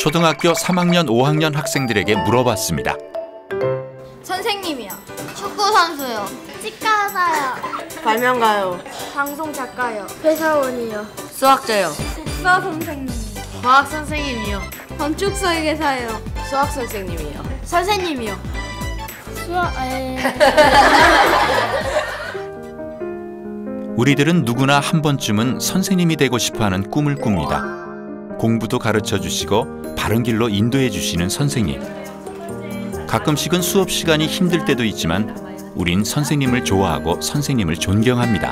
초등학교 3학년, 5학년 학생들에게 물어봤습니다. 선생님이요. 축구 선수요. 치과사요. 발명가요. 방송 작가요. 회사원이요. 수학자요. 국사 선생님. 과학 선생님이요. 건축 설계사요. 수학 선생님이요. 선생님이요. 우리들은 누구나 한 번쯤은 선생님이 되고 싶어하는 꿈을 꿉니다. 공부도 가르쳐 주시고 바른 길로 인도해 주시는 선생님. 가끔씩은 수업 시간이 힘들 때도 있지만 우린 선생님을 좋아하고 선생님을 존경합니다.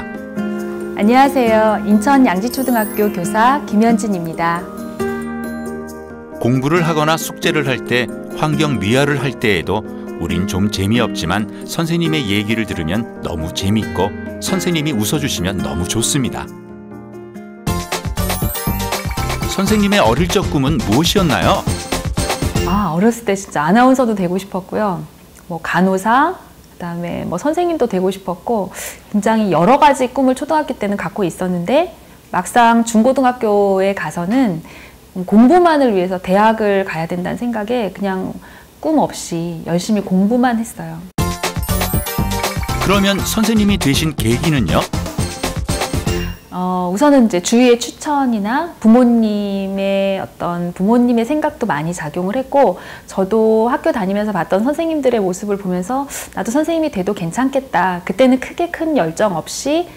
안녕하세요. 인천 양지초등학교 교사 김현진입니다. 공부를 하거나 숙제를 할 때, 환경 미화를 할 때에도 우린 좀 재미없지만 선생님의 얘기를 들으면 너무 재밌고 선생님이 웃어주시면 너무 좋습니다. 선생님의 어릴 적 꿈은 무엇이었나요? 어렸을 때 진짜 아나운서도 되고 싶었고요. 간호사, 그다음에 선생님도 되고 싶었고 굉장히 여러 가지 꿈을 초등학교 때는 갖고 있었는데 막상 중고등학교에 가서는 공부만을 위해서 대학을 가야 된다는 생각에 그냥 꿈 없이 열심히 공부만 했어요. 그러면 선생님이 되신 계기는요? 우선은 이제 주위의 추천이나 부모님의 생각도 많이 작용을 했고, 저도 학교 다니면서 봤던 선생님들의 모습을 보면서 나도 선생님이 돼도 괜찮겠다. 그때는 크게 큰 열정 없이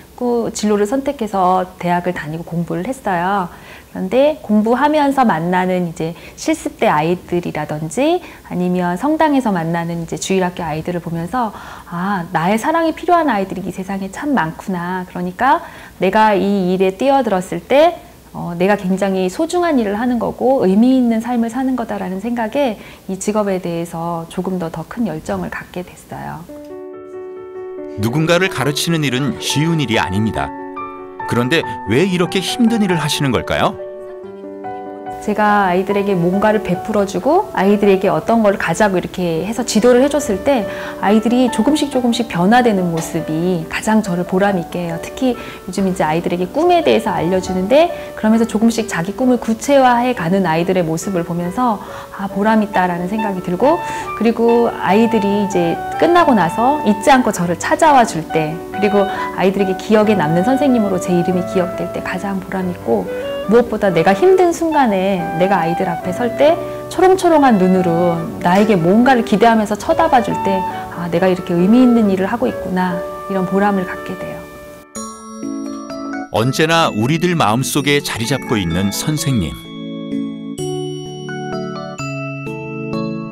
진로를 선택해서 대학을 다니고 공부를 했어요. 그런데 공부하면서 만나는 이제 실습대 아이들이라든지 아니면 성당에서 만나는 이제 주일학교 아이들을 보면서 나의 사랑이 필요한 아이들이 이 세상에 참 많구나. 그러니까 내가 이 일에 뛰어들었을 때 내가 굉장히 소중한 일을 하는 거고 의미 있는 삶을 사는 거다라는 생각에 이 직업에 대해서 조금 더 큰 열정을 갖게 됐어요. 누군가를 가르치는 일은 쉬운 일이 아닙니다. 그런데 왜 이렇게 힘든 일을 하시는 걸까요? 제가 아이들에게 뭔가를 베풀어주고 아이들에게 어떤 걸 가자고 이렇게 해서 지도를 해줬을 때 아이들이 조금씩 변화되는 모습이 가장 저를 보람 있게 해요. 특히 요즘 이제 아이들에게 꿈에 대해서 알려주는데 그러면서 조금씩 자기 꿈을 구체화해 가는 아이들의 모습을 보면서 보람 있다라는 생각이 들고, 그리고 아이들이 이제 끝나고 나서 잊지 않고 저를 찾아와 줄 때, 그리고 아이들에게 기억에 남는 선생님으로 제 이름이 기억될 때 가장 보람 있고, 무엇보다 내가 힘든 순간에 내가 아이들 앞에 설 때 초롱초롱한 눈으로 나에게 뭔가를 기대하면서 쳐다봐 줄 때 내가 이렇게 의미 있는 일을 하고 있구나, 이런 보람을 갖게 돼요. 언제나 우리들 마음속에 자리 잡고 있는 선생님.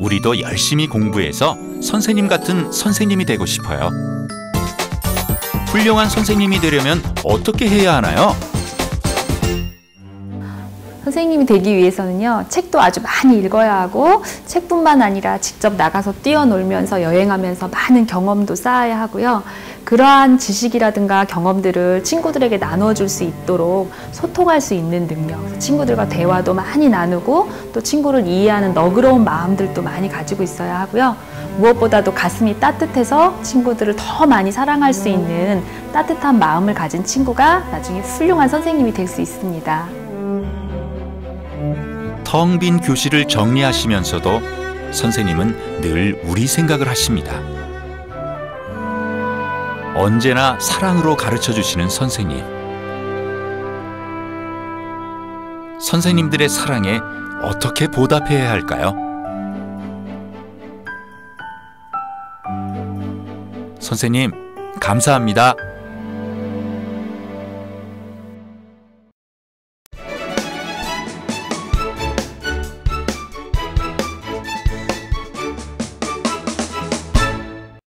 우리도 열심히 공부해서 선생님 같은 선생님이 되고 싶어요. 훌륭한 선생님이 되려면 어떻게 해야 하나요? 선생님이 되기 위해서는요, 책도 아주 많이 읽어야 하고, 책뿐만 아니라 직접 나가서 뛰어놀면서 여행하면서 많은 경험도 쌓아야 하고요. 그러한 지식이라든가 경험들을 친구들에게 나눠줄 수 있도록 소통할 수 있는 능력, 친구들과 대화도 많이 나누고 또 친구를 이해하는 너그러운 마음들도 많이 가지고 있어야 하고요. 무엇보다도 가슴이 따뜻해서 친구들을 더 많이 사랑할 수 있는 따뜻한 마음을 가진 친구가 나중에 훌륭한 선생님이 될 수 있습니다. 텅 빈 교실을 정리하시면서도 선생님은 늘 우리 생각을 하십니다. 언제나 사랑으로 가르쳐 주시는 선생님. 선생님들의 사랑에 어떻게 보답해야 할까요? 선생님, 감사합니다.